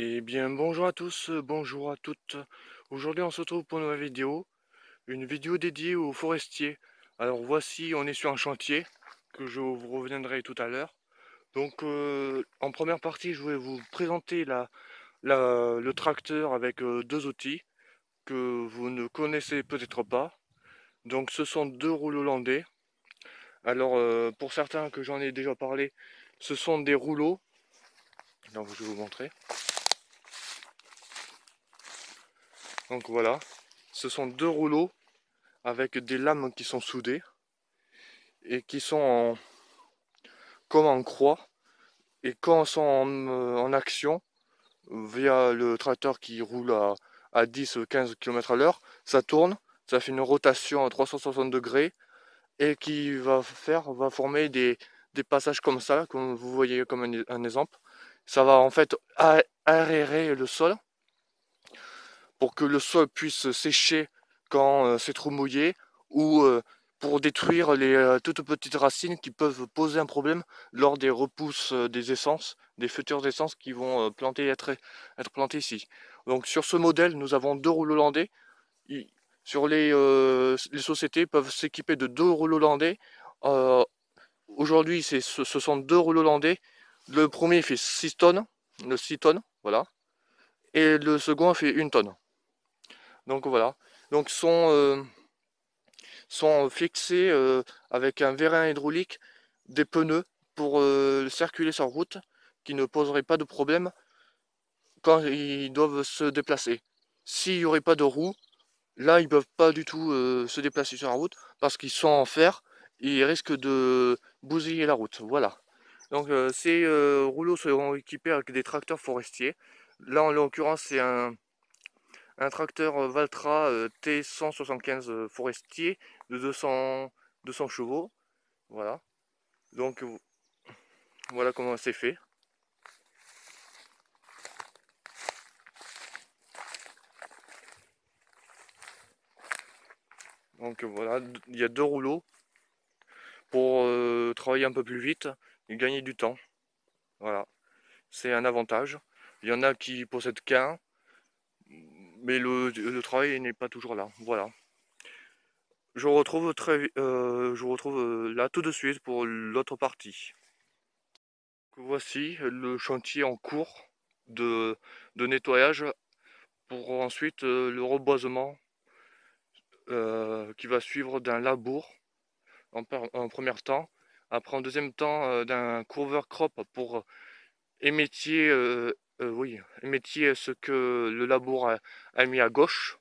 Eh bien, bonjour à tous, bonjour à toutes. Aujourd'hui, on se retrouve pour une nouvelle vidéo, une vidéo dédiée aux forestiers. Alors voici, on est sur un chantier que je vous reviendrai tout à l'heure. Donc, en première partie, je vais vous présenter le tracteur avec deux outils que vous ne connaissez peut-être pas. Donc, ce sont deux rouleaux hollandais. Alors, pour certains que j'en ai déjà parlé, ce sont des rouleaux. Donc, je vais vous montrer. Donc voilà, ce sont deux rouleaux avec des lames qui sont soudées et qui sont comme en croix. Et quand elles sont en action, via le tracteur qui roule à 10-15 km à l'heure, ça tourne, ça fait une rotation à 360 degrés et qui va former des passages comme ça, comme vous voyez comme un exemple. Ça va en fait aérer le sol pour que le sol puisse sécher quand c'est trop mouillé ou pour détruire les toutes petites racines qui peuvent poser un problème lors des repousses des essences, des futures essences qui vont être plantées ici. Donc sur ce modèle, nous avons deux rouleaux hollandais. Sur les sociétés peuvent s'équiper de deux rouleaux hollandais. Euh, Aujourd'hui, ce sont deux rouleaux hollandais. Le premier fait 6 tonnes, le 6 tonnes, voilà. Et le second fait 1 tonne. Donc voilà. Donc sont fixés avec un vérin hydraulique des pneus pour circuler sur route qui ne poserait pas de problème quand ils doivent se déplacer. S'il n'y aurait pas de roues, là ils ne peuvent pas du tout se déplacer sur la route parce qu'ils sont en fer et ils risquent de bousiller la route. Voilà. Donc ces rouleaux seront équipés avec des tracteurs forestiers. Là en l'occurrence c'est un tracteur Valtra T175 forestier de 200 chevaux. Voilà. Donc voilà comment c'est fait. Donc voilà, il y a deux rouleaux pour travailler un peu plus vite et gagner du temps. Voilà, c'est un avantage. Il y en a qui possèdent qu'un, mais le travail n'est pas toujours là. Voilà. Je vous retrouve là tout de suite pour l'autre partie. Voici le chantier en cours de, de nettoyage pour ensuite le reboisement qui va suivre d'un labour en premier temps. Après, en deuxième temps, d'un cover crop pour émétier, oui, émétier ce que le labour a mis à gauche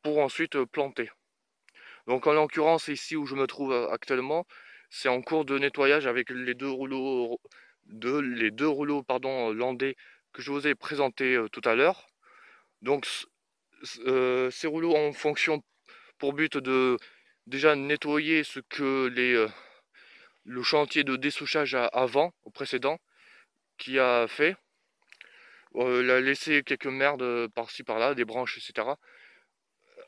pour ensuite planter. Donc en l'occurrence ici où je me trouve actuellement, c'est en cours de nettoyage avec les deux rouleaux pardon, landais que je vous ai présentés tout à l'heure. Donc ces rouleaux ont fonction pour but de déjà nettoyer ce que le chantier de dessouchage avant, au précédent, qui a fait. Il a laissé quelques merdes par-ci par-là, des branches, etc.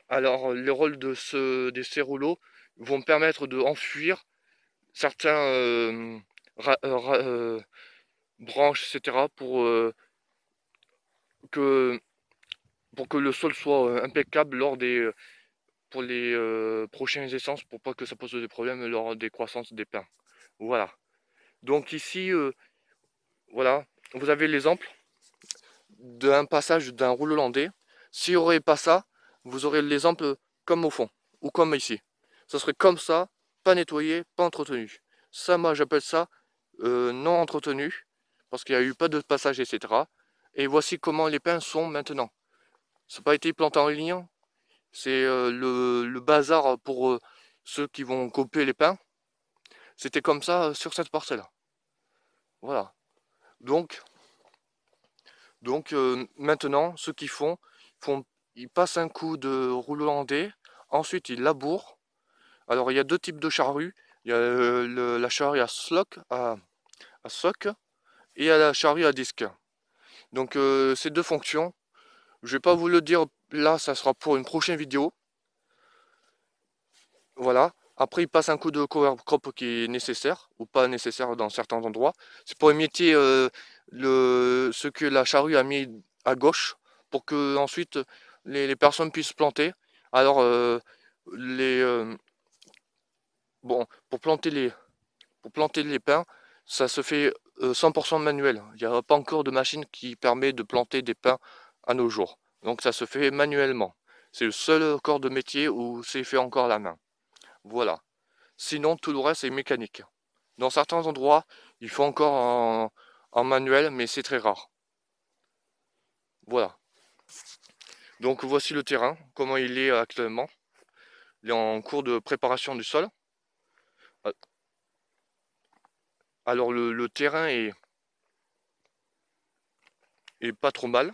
Alors les rôles de ces rouleaux vont permettre de enfuir certains branches, etc. Que, pour que le sol soit impeccable pour les prochaines essences, pour pas que ça pose des problèmes lors des croissances des pins. Voilà. Donc ici, voilà, vous avez l'exemple d'un passage d'un rouleau hollandais. S'il n'y aurait pas ça, vous aurez l'exemple comme au fond, ou comme ici. Ça serait comme ça, pas nettoyé, pas entretenu. Ça, moi, j'appelle ça non entretenu, parce qu'il n'y a eu pas de passage, etc. Et voici comment les pins sont maintenant. Ça n'a pas été planté en ligne, c'est le bazar pour ceux qui vont couper les pins. C'était comme ça sur cette parcelle. Voilà. Donc, maintenant, ce qu'ils ils passent un coup de rouleau hollandais, ensuite ils labourent. Alors il y a deux types de charrues. Il y a la charrue à soc et il y a la charrue à disque. Donc ces deux fonctions, je vais pas vous le dire là, ça sera pour une prochaine vidéo. Voilà. Après, il passe un coup de cover crop qui est nécessaire ou pas nécessaire dans certains endroits. C'est pour émietter ce que la charrue a mis à gauche pour que ensuite les personnes puissent planter. Alors bon, pour planter les pins, ça se fait 100% manuel. Il n'y a pas encore de machine qui permet de planter des pins à nos jours. Donc ça se fait manuellement. C'est le seul corps de métier où c'est fait encore à la main. Voilà. Sinon, tout le reste est mécanique. Dans certains endroits, il faut encore en manuel, mais c'est très rare. Voilà. Donc voici le terrain, comment il est actuellement. Il est en cours de préparation du sol. Alors le terrain est pas trop mal,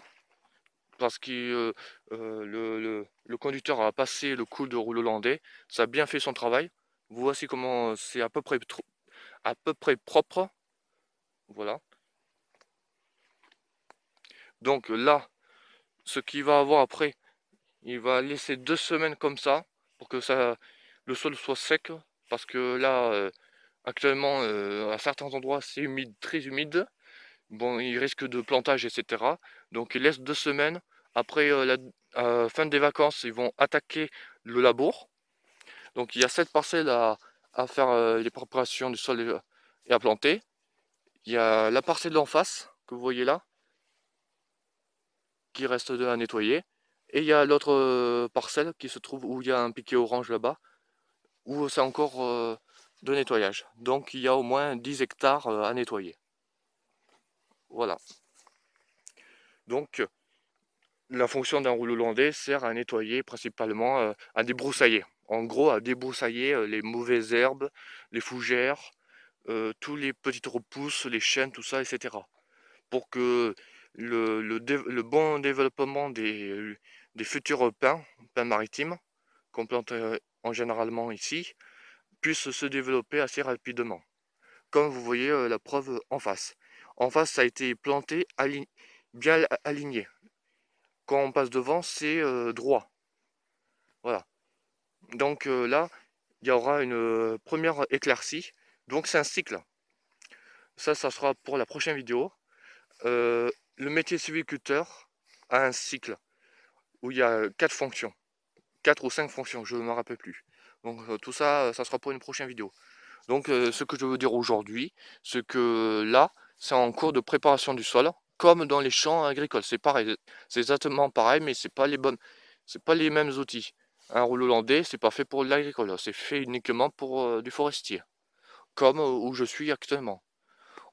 parce que le conducteur a passé le coup de rouleau hollandais. Ça a bien fait son travail. Voici comment c'est à peu près propre. Voilà. Donc là, ce qu'il va avoir après, il va laisser 2 semaines comme ça pour que le sol soit sec. Parce que là, actuellement, à certains endroits, c'est humide, très humide. Bon, il risque de plantage, etc. Donc il laisse 2 semaines. Après la fin des vacances, ils vont attaquer le labour. Donc il y a 7 parcelles à faire les préparations du sol et à planter. Il y a la parcelle d'en face, que vous voyez là, qui reste à nettoyer. Et il y a l'autre parcelle qui se trouve où il y a un piquet orange là-bas, où c'est encore de nettoyage. Donc il y a au moins 10 hectares à nettoyer. Voilà. Donc la fonction d'un rouleau hollandais sert à nettoyer principalement, à débroussailler. En gros, à débroussailler les mauvaises herbes, les fougères, tous les petites repousses, les chênes, tout ça, etc. Pour que le bon développement des futurs pins maritimes, qu'on plante en généralement ici, puisse se développer assez rapidement. Comme vous voyez la preuve en face. En face, ça a été planté bien aligné. Quand on passe devant, c'est droit. Voilà. Donc là, il y aura une première éclaircie. Donc c'est un cycle. Ça sera pour la prochaine vidéo. Le métier sylviculteur a un cycle où il y a 4 fonctions. 4 ou 5 fonctions, je ne me rappelle plus. Donc tout ça, ça sera pour une prochaine vidéo. Donc ce que je veux dire aujourd'hui, c'est que là, c'est en cours de préparation du sol, comme dans les champs agricoles. C'est pareil, c'est exactement pareil, mais c'est pas les mêmes outils. Un rouleau hollandais, c'est pas fait pour l'agricole, c'est fait uniquement pour du forestier, comme où je suis actuellement.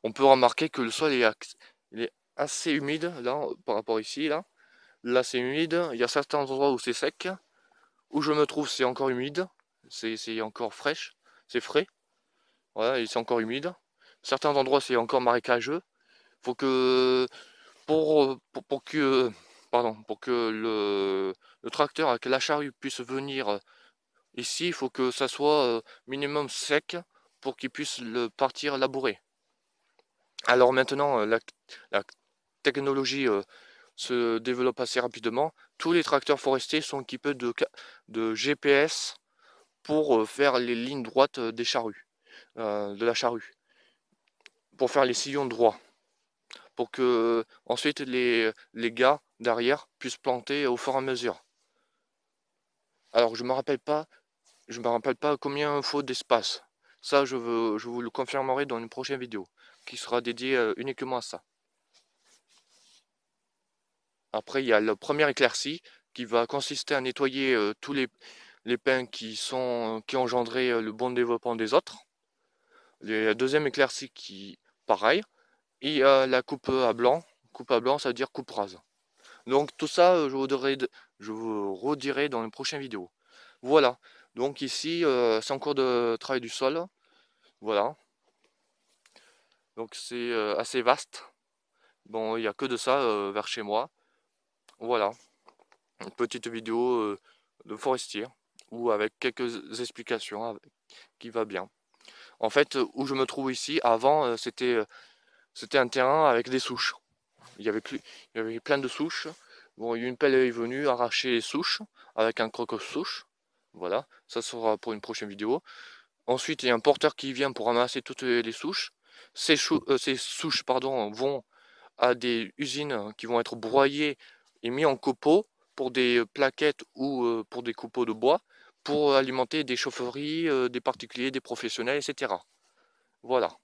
On peut remarquer que le sol il est assez humide là, par rapport ici là. Là c'est humide, il y a certains endroits où c'est sec, où je me trouve c'est encore humide, c'est encore fraîche, c'est frais. Voilà, et c'est encore humide. Certains endroits c'est encore marécageux. Faut que pour que pour que le tracteur avec la charrue puisse venir ici, il faut que ça soit minimum sec pour qu'il puisse le partir labourer. Alors maintenant la technologie se développe assez rapidement. Tous les tracteurs forestiers sont équipés de GPS pour faire les lignes droites des charrues, de la charrue, pour faire les sillons droits, pour que ensuite les gars derrière puissent planter au fur et à mesure. Alors je me rappelle pas combien il faut d'espace. Ça je vous le confirmerai dans une prochaine vidéo qui sera dédiée uniquement à ça. Après il y a la première éclaircie qui va consister à nettoyer tous les pins qui engendraient le bon développement des autres. La deuxième éclaircie qui pareil. Et la coupe à blanc. Coupe à blanc, ça veut dire coupe rase. Donc tout ça, je vous redirai dans une prochaine vidéo. Voilà. Donc ici, c'est en cours de travail du sol. Voilà. Donc c'est assez vaste. Bon, il n'y a que de ça vers chez moi. Voilà. Une petite vidéo de forestier. Ou avec quelques explications qui va bien. En fait, où je me trouve ici, avant, c'était un terrain avec des souches. Il y avait plein de souches. Bon, une pelle est venue arracher les souches avec un croque-souche. Voilà, ça sera pour une prochaine vidéo. Ensuite, il y a un porteur qui vient pour ramasser toutes les souches. Ces souches pardon, vont à des usines qui vont être broyées et mis en copeaux pour des plaquettes ou pour des copeaux de bois pour alimenter des chaufferies, des particuliers, des professionnels, etc. Voilà.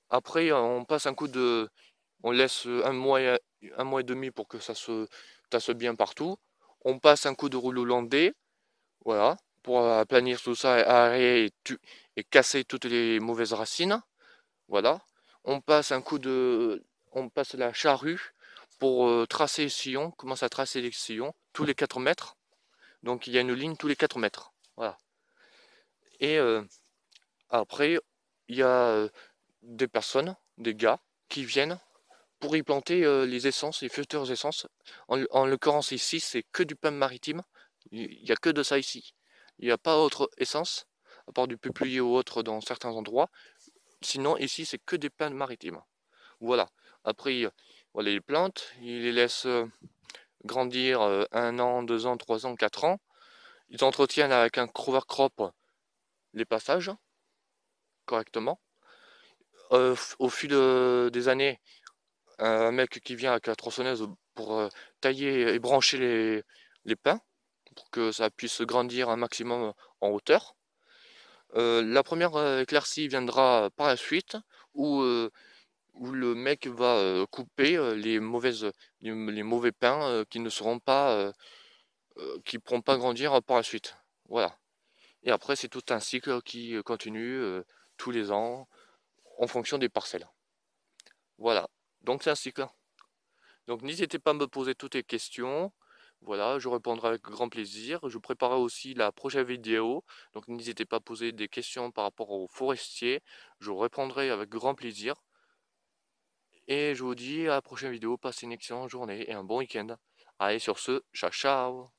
Après, on passe un coup de... On laisse un mois et demi pour que ça se tasse bien partout. On passe un coup de rouleau landais, voilà, pour aplanir tout ça, aérer et casser toutes les mauvaises racines. Voilà. On passe un coup de... On passe la charrue pour tracer les sillons, commence à tracer les sillons tous les 4 mètres. Donc il y a une ligne tous les 4 mètres. Voilà. Et après, il y a des personnes, des gars, qui viennent pour y planter les essences, les futures essences. En l'occurrence ici, c'est que du pain maritime. Il n'y a que de ça ici. Il n'y a pas autre essence, à part du peuplier ou autre dans certains endroits. Sinon, ici, c'est que des pains maritimes. Voilà. Après, voilà, les plantes, ils les laissent grandir 1 an, 2 ans, 3 ans, 4 ans. Ils entretiennent avec un cover crop les passages correctement. Au fil des années, un mec qui vient avec la tronçonneuse pour tailler et brancher les pins pour que ça puisse grandir un maximum en hauteur. La première éclaircie viendra par la suite où le mec va couper les mauvais pins qui ne seront pas qui ne pourront pas grandir par la suite. Voilà. Et après, c'est tout un cycle qui continue tous les ans en fonction des parcelles. Voilà. Donc c'est un cycle. Donc n'hésitez pas à me poser toutes les questions. Voilà, je répondrai avec grand plaisir. Je préparerai aussi la prochaine vidéo. Donc n'hésitez pas à poser des questions par rapport aux forestiers. Je répondrai avec grand plaisir. Et je vous dis à la prochaine vidéo. Passez une excellente journée et un bon week-end. Allez, sur ce, ciao ciao!